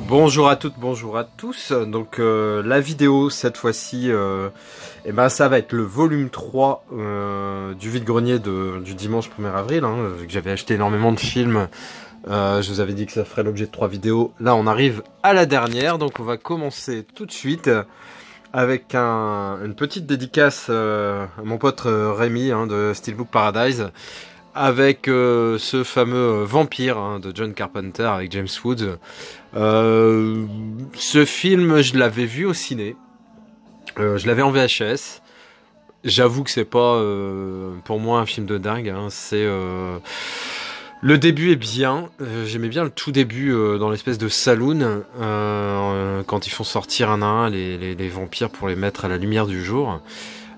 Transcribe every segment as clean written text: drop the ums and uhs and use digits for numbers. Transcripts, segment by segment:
Bonjour à toutes, bonjour à tous. Donc la vidéo cette fois-ci, ça va être le volume 3 du vide-grenier du dimanche 1er avril. Vu que j'avais acheté énormément de films, je vous avais dit que ça ferait l'objet de 3 vidéos. Là on arrive à la dernière, donc on va commencer tout de suite avec une petite dédicace à mon pote Rémi de Steelbook Paradise. Avec ce fameux Vampire de John Carpenter avec James Woods. Ce film, je l'avais vu au ciné. Je l'avais en VHS. J'avoue que c'est pas pour moi un film de dingue. C'est le début est bien. J'aimais bien le tout début dans l'espèce de saloon quand ils font sortir un à un les vampires pour les mettre à la lumière du jour.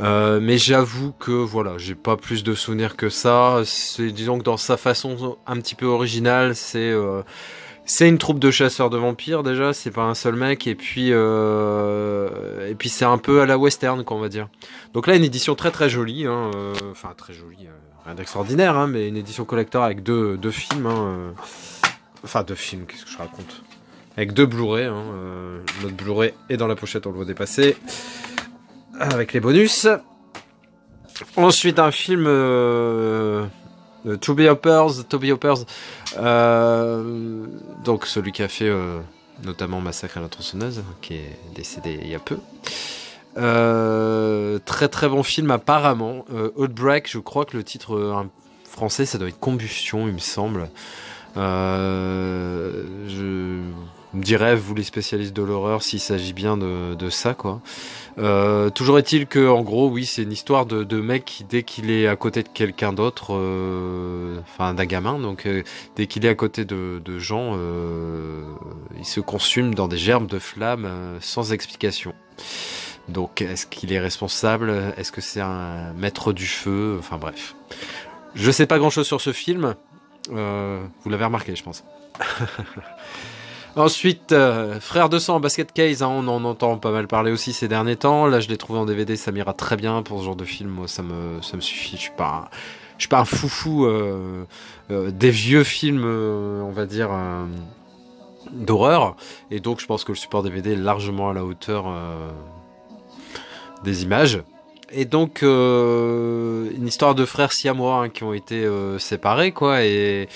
Mais j'avoue que voilà, j'ai pas plus de souvenirs que ça. Disons que dans sa façon un petit peu originale, c'est une troupe de chasseurs de vampires déjà, c'est pas un seul mec, et puis c'est un peu à la western, quoi, on va dire. Donc là, une édition très très jolie, enfin très jolie, rien d'extraordinaire, mais une édition collector avec deux films, enfin deux films, qu'est-ce que je raconte, avec deux Blu-ray, notre Blu-ray est dans la pochette, on le voit dépasser. Avec les bonus. Ensuite, un film Toby Hoppers, donc celui qui a fait notamment Massacre à la tronçonneuse, qui est décédé il y a peu. Très très bon film apparemment. Outbreak, je crois que le titre français, ça doit être Combustion, il me semble. Je me dirais, vous les spécialistes de l'horreur, s'il s'agit bien de ça, quoi. Toujours est-il que, en gros, oui, c'est une histoire de mec qui, dès qu'il est à côté de quelqu'un d'autre, enfin d'un gamin, donc dès qu'il est à côté de gens, il se consume dans des gerbes de flammes sans explication. Donc, est-ce qu'il est responsable? Est-ce que c'est un maître du feu? Enfin bref. Je sais pas grand-chose sur ce film. Vous l'avez remarqué, je pense. Ensuite, Frères de sang en basket case, on en entend pas mal parler aussi ces derniers temps. Là, je l'ai trouvé en DVD, ça m'ira très bien pour ce genre de film. Moi, ça me suffit. Je suis pas un foufou des vieux films, on va dire d'horreur. Et donc, je pense que le support DVD est largement à la hauteur des images. Et donc une histoire de frères siamois qui ont été séparés, quoi, et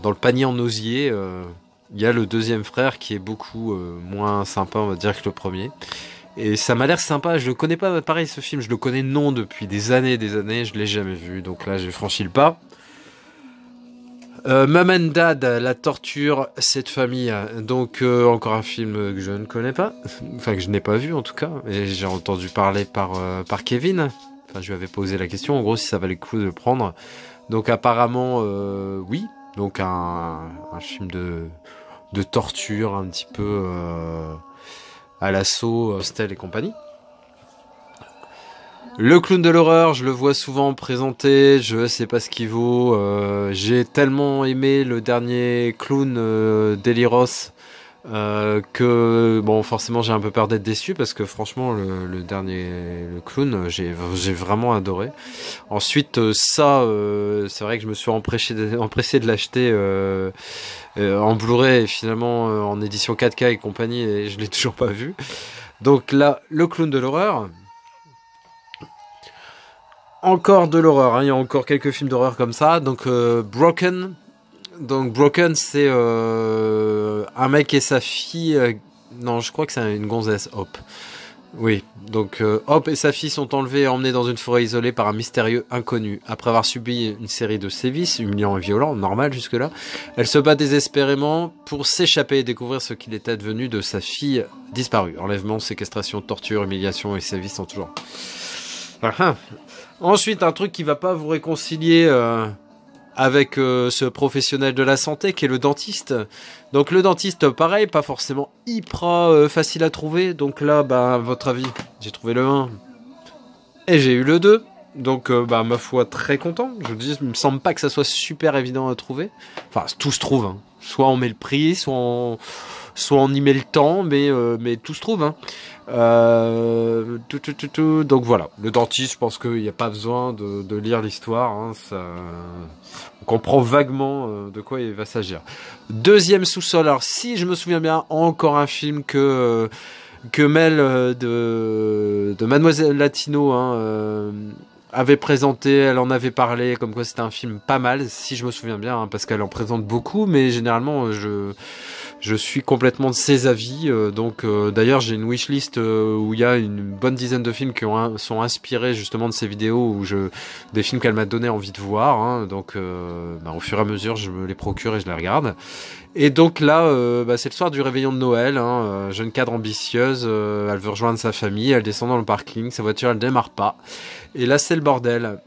dans le panier en osier, il y a le deuxième frère qui est beaucoup moins sympa, on va dire, que le premier. Et ça m'a l'air sympa. Je le connais pas, pareil, ce film, je le connais non depuis des années, je l'ai jamais vu. Donc là, j'ai franchi le pas. Mom and Dad, la torture, cette famille. Donc encore un film que je ne connais pas, enfin que je n'ai pas vu en tout cas. Et j'ai entendu parler par Kevin. Enfin, je lui avais posé la question, en gros, si ça valait le coup de le prendre. Donc apparemment, oui. Donc un film de torture, un petit peu à l'assaut, Hostel et compagnie. Le clown de l'horreur, je le vois souvent présenté, je sais pas ce qu'il vaut. J'ai tellement aimé le dernier clown d'Eliros que bon, forcément j'ai un peu peur d'être déçu parce que franchement le clown, j'ai vraiment adoré. Ensuite c'est vrai que je me suis empressé de l'acheter en Blu-ray et finalement en édition 4K et compagnie, et je l'ai toujours pas vu. Donc là, le clown de l'horreur. Encore de l'horreur, il y a encore quelques films d'horreur comme ça. Donc Broken. Donc Broken, c'est un mec et sa fille. Non, je crois que c'est une gonzesse, Hop. Oui, donc Hop et sa fille sont enlevés et emmenés dans une forêt isolée par un mystérieux inconnu. Après avoir subi une série de sévices, humiliants et violents, normal jusque-là, elle se bat désespérément pour s'échapper et découvrir ce qu'il est advenu de sa fille disparue. Enlèvement, séquestration, torture, humiliation et sévices sont toujours... Ensuite, un truc qui va pas vous réconcilier avec ce professionnel de la santé qui est le dentiste. Donc le dentiste, pareil, pas forcément hyper facile à trouver. Donc là, à votre avis, j'ai trouvé le 1 et j'ai eu le 2. Donc ma foi, très content. Je vous dis, il me semble pas que ça soit super évident à trouver. Enfin, tout se trouve. Soit on met le prix, soit on y met le temps, mais tout se trouve. Hein. Donc voilà, le dentiste, je pense qu'il n'y a pas besoin de lire l'histoire. Hein, on comprend vaguement de quoi il va s'agir. Deuxième sous-sol. Alors si je me souviens bien, encore un film que Mel de Mademoiselle Latino avait présenté, elle en avait parlé, comme quoi c'était un film pas mal, si je me souviens bien, hein, parce qu'elle en présente beaucoup, mais généralement je suis complètement de ses avis. D'ailleurs j'ai une wishlist où il y a une bonne dizaine de films qui sont inspirés justement de ces vidéos, des films qu'elle m'a donné envie de voir. Hein, au fur et à mesure je me les procure et je les regarde. Et donc là, c'est le soir du réveillon de Noël. Hein, jeune cadre ambitieuse, elle veut rejoindre sa famille, elle descend dans le parking, sa voiture elle démarre pas. Et là c'est le bordel.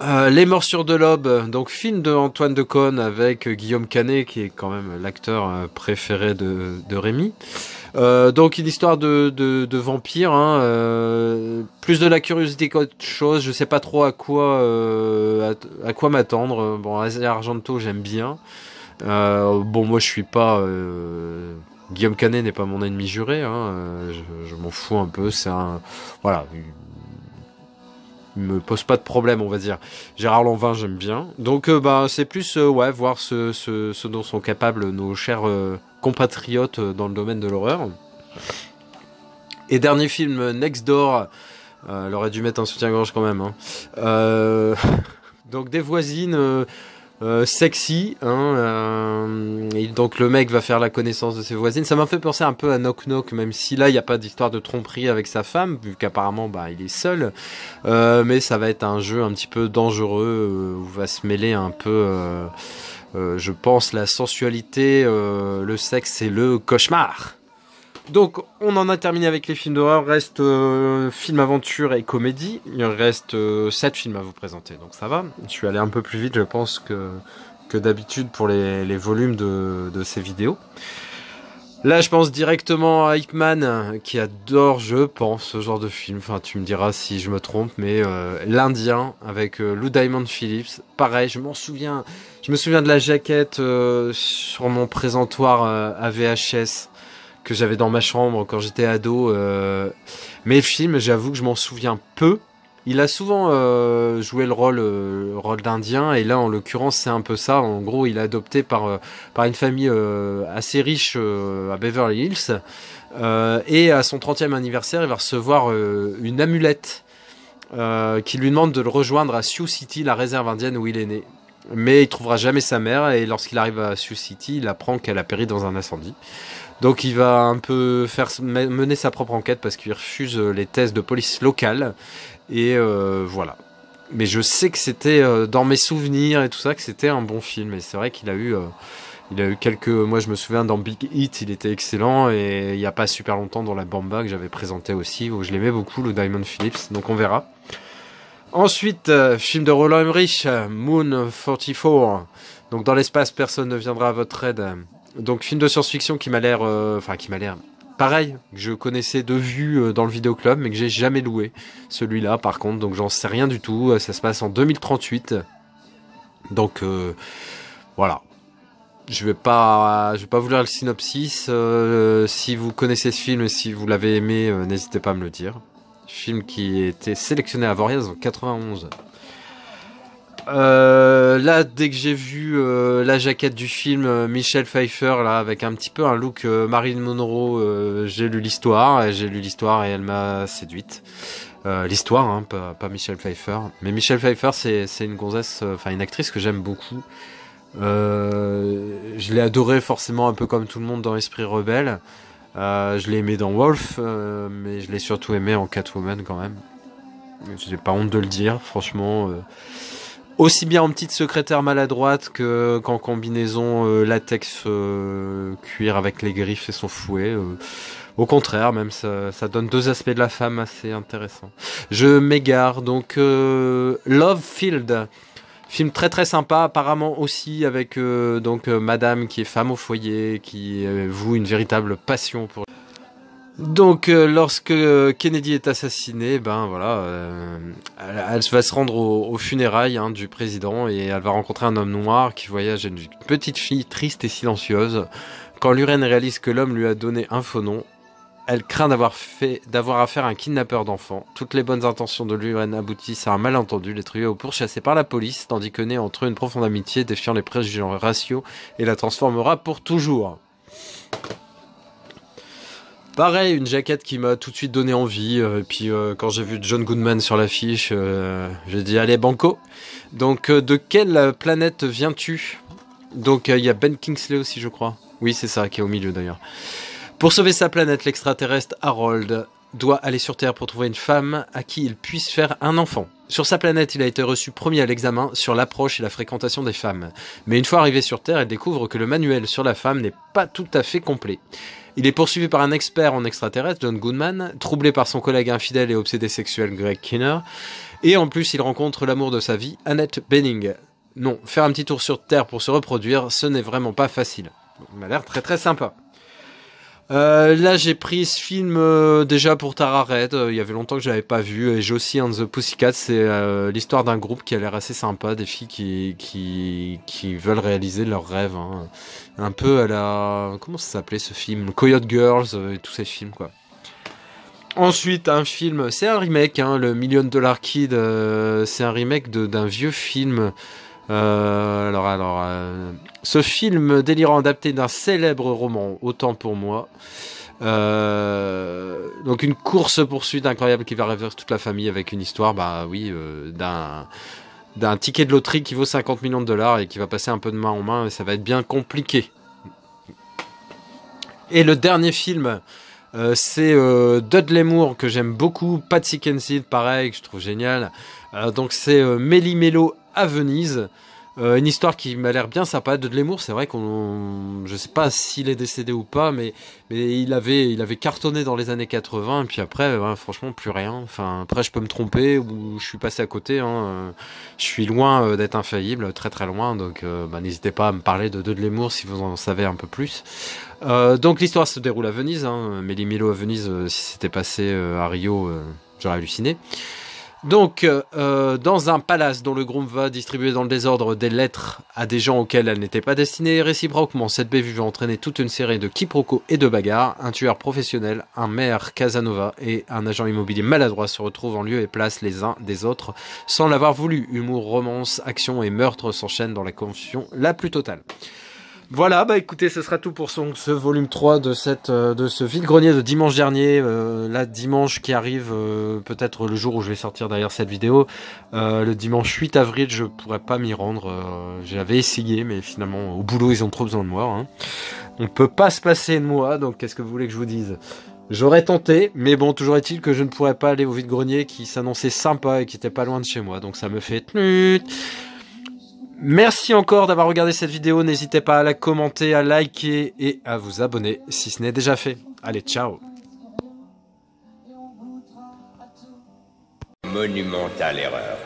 Les Morsures de l'Aube, donc film de Antoine Decaune avec Guillaume Canet qui est quand même l'acteur préféré de Rémi. Donc une histoire de vampire, hein, plus de la curiosité qu'autre chose. Je sais pas trop à quoi m'attendre. Bon, Asia Argento j'aime bien. Moi je suis pas Guillaume Canet n'est pas mon ennemi juré. Hein, je m'en fous un peu. Voilà. Il me pose pas de problème, on va dire. Gérard Lanvin, j'aime bien. Donc, c'est plus, voir ce dont sont capables nos chers compatriotes dans le domaine de l'horreur. Et dernier film, Next Door. Elle aurait dû mettre un soutien-gorge quand même. Hein. Donc, des voisines sexy. Hein, et donc, le mec va faire la connaissance de ses voisines. Ça m'a fait penser un peu à Knock Knock, même si là, il n'y a pas d'histoire de tromperie avec sa femme, vu qu'apparemment, il est seul. Mais ça va être un jeu un petit peu dangereux, où va se mêler un peu, je pense, la sensualité, le sexe et le cauchemar. Donc, on en a terminé avec les films d'horreur. Reste film aventure et comédie. Il reste 7 films à vous présenter, donc ça va. Je suis allé un peu plus vite, je pense, que d'habitude pour les volumes de ces vidéos. Là, je pense directement à Ip Man, qui adore, je pense, ce genre de film. Enfin, tu me diras si je me trompe, mais l'Indien avec Lou Diamond Phillips. Pareil, je me souviens de la jaquette sur mon présentoir à VHS que j'avais dans ma chambre quand j'étais ado. Mais le film, j'avoue que je m'en souviens peu. Il a souvent joué le rôle d'Indien, et là en l'occurrence c'est un peu ça. En gros, il est adopté par une famille assez riche à Beverly Hills, et à son 30e anniversaire, il va recevoir une amulette qui lui demande de le rejoindre à Sioux City, la réserve indienne où il est né. Mais il trouvera jamais sa mère, et lorsqu'il arrive à Sioux City, il apprend qu'elle a péri dans un incendie. Donc il va un peu mener sa propre enquête parce qu'il refuse les tests de police locale. Et voilà. Mais je sais que c'était dans mes souvenirs et tout ça, que c'était un bon film. Et c'est vrai qu'il a eu quelques... Moi je me souviens dans Big Hit, il était excellent. Et il n'y a pas super longtemps dans La Bamba que j'avais présenté aussi, où je l'aimais beaucoup, le Diamond Phillips. Donc on verra. Ensuite, film de Roland Emmerich, Moon 44. Donc dans l'espace, personne ne viendra à votre aide. Donc film de science-fiction qui m'a l'air... pareil, que je connaissais de vue dans le vidéoclub, mais que j'ai jamais loué. Celui-là, par contre, donc j'en sais rien du tout. Ça se passe en 2038. Donc, voilà. Je vais pas vous lire le synopsis. Si vous connaissez ce film et si vous l'avez aimé, n'hésitez pas à me le dire. Film qui était sélectionné à Voriaz en 91. Là, dès que j'ai vu la jaquette du film, Michelle Pfeiffer, là, avec un petit peu un look Marilyn Monroe, j'ai lu l'histoire et elle m'a séduite. L'histoire, hein, pas Michelle Pfeiffer. Mais Michelle Pfeiffer, c'est une gonzesse, une actrice que j'aime beaucoup. Je l'ai adorée forcément un peu comme tout le monde dans Esprit Rebelle. Je l'ai aimée dans Wolf, mais je l'ai surtout aimée en Catwoman quand même. J'ai pas honte de le dire, franchement. Aussi bien en petite secrétaire maladroite qu'en combinaison latex cuir avec les griffes et son fouet. Au contraire, même ça donne deux aspects de la femme assez intéressants. Je m'égare, donc Love Field. Film très très sympa, apparemment aussi avec madame qui est femme au foyer, qui voue une véritable passion pour... Donc lorsque Kennedy est assassiné, ben voilà, elle va se rendre aux funérailles du président et elle va rencontrer un homme noir qui voyage une petite fille triste et silencieuse. Quand Lurene réalise que l'homme lui a donné un faux nom, elle craint d'avoir affaire à un kidnappeur d'enfants. Toutes les bonnes intentions de Lurene aboutissent à un malentendu. Les trio est pourchassé par la police, tandis que naît entre eux une profonde amitié défiant les préjugés raciaux et la transformera pour toujours. Pareil, une jaquette qui m'a tout de suite donné envie. Et puis quand j'ai vu John Goodman sur l'affiche, j'ai dit allez banco. Donc de quelle planète viens-tu? Donc il y a Ben Kingsley aussi je crois. Oui c'est ça qui est au milieu d'ailleurs. Pour sauver sa planète, l'extraterrestre Harold doit aller sur Terre pour trouver une femme à qui il puisse faire un enfant. Sur sa planète, il a été reçu premier à l'examen sur l'approche et la fréquentation des femmes. Mais une fois arrivé sur Terre, il découvre que le manuel sur la femme n'est pas tout à fait complet. Il est poursuivi par un expert en extraterrestre, John Goodman, troublé par son collègue infidèle et obsédé sexuel Greg Kinnear. Et en plus, il rencontre l'amour de sa vie, Annette Bening. Non, faire un petit tour sur Terre pour se reproduire, ce n'est vraiment pas facile. Il m'a l'air très très sympa. Là j'ai pris ce film déjà pour Tara Red, il y avait longtemps que je l'avais pas vu, et Josie and the Pussycats, c'est l'histoire d'un groupe qui a l'air assez sympa, des filles qui veulent réaliser leurs rêves, hein. Un peu à la... comment ça s'appelait ce film? Coyote Girls et tous ces films quoi. Ensuite un film, c'est un remake, hein, le $1 Million Kid, c'est un remake d'un vieux film... ce film délirant adapté d'un célèbre roman, autant pour moi. Donc une course-poursuite incroyable qui va ravir toute la famille avec une histoire, bah oui, d'un ticket de loterie qui vaut $50 millions et qui va passer un peu de main en main et ça va être bien compliqué. Et le dernier film, c'est Dudley Moore que j'aime beaucoup, Patsy Kensit pareil que je trouve génial. Donc c'est Méli-Mélo à Venise. Une histoire qui m'a l'air bien sympa. Dudley Moore, c'est vrai je sais pas s'il est décédé ou pas, mais il avait cartonné dans les années 80 et puis après, franchement plus rien. Enfin après je peux me tromper ou je suis passé à côté. Hein. Je suis loin d'être infaillible, très très loin. Donc n'hésitez pas à me parler de Dudley Moore si vous en savez un peu plus. Donc l'histoire se déroule à Venise. Hein. Méli-Mélo à Venise, si c'était passé à Rio, j'aurais halluciné. Donc, dans un palace dont le groupe va distribuer dans le désordre des lettres à des gens auxquels elles n'étaient pas destinées, réciproquement, cette bévue va entraîner toute une série de quiproquos et de bagarres. Un tueur professionnel, un maire Casanova et un agent immobilier maladroit se retrouvent en lieu et place les uns des autres sans l'avoir voulu. Humour, romance, action et meurtre s'enchaînent dans la confusion la plus totale. Voilà, bah écoutez, ce sera tout pour ce volume 3 de ce vide-grenier de dimanche dernier. Là, dimanche qui arrive, peut-être le jour où je vais sortir d'ailleurs cette vidéo, le dimanche 8 avril, je pourrais pas m'y rendre. J'avais essayé, mais finalement, au boulot, ils ont trop besoin de moi. Hein. On peut pas se passer de moi, donc qu'est-ce que vous voulez que je vous dise? J'aurais tenté, mais bon, toujours est-il que je ne pourrais pas aller au vide-grenier qui s'annonçait sympa et qui était pas loin de chez moi, donc ça me fait... Merci encore d'avoir regardé cette vidéo, n'hésitez pas à la commenter, à liker et à vous abonner si ce n'est déjà fait. Allez, ciao. Monumentale erreur.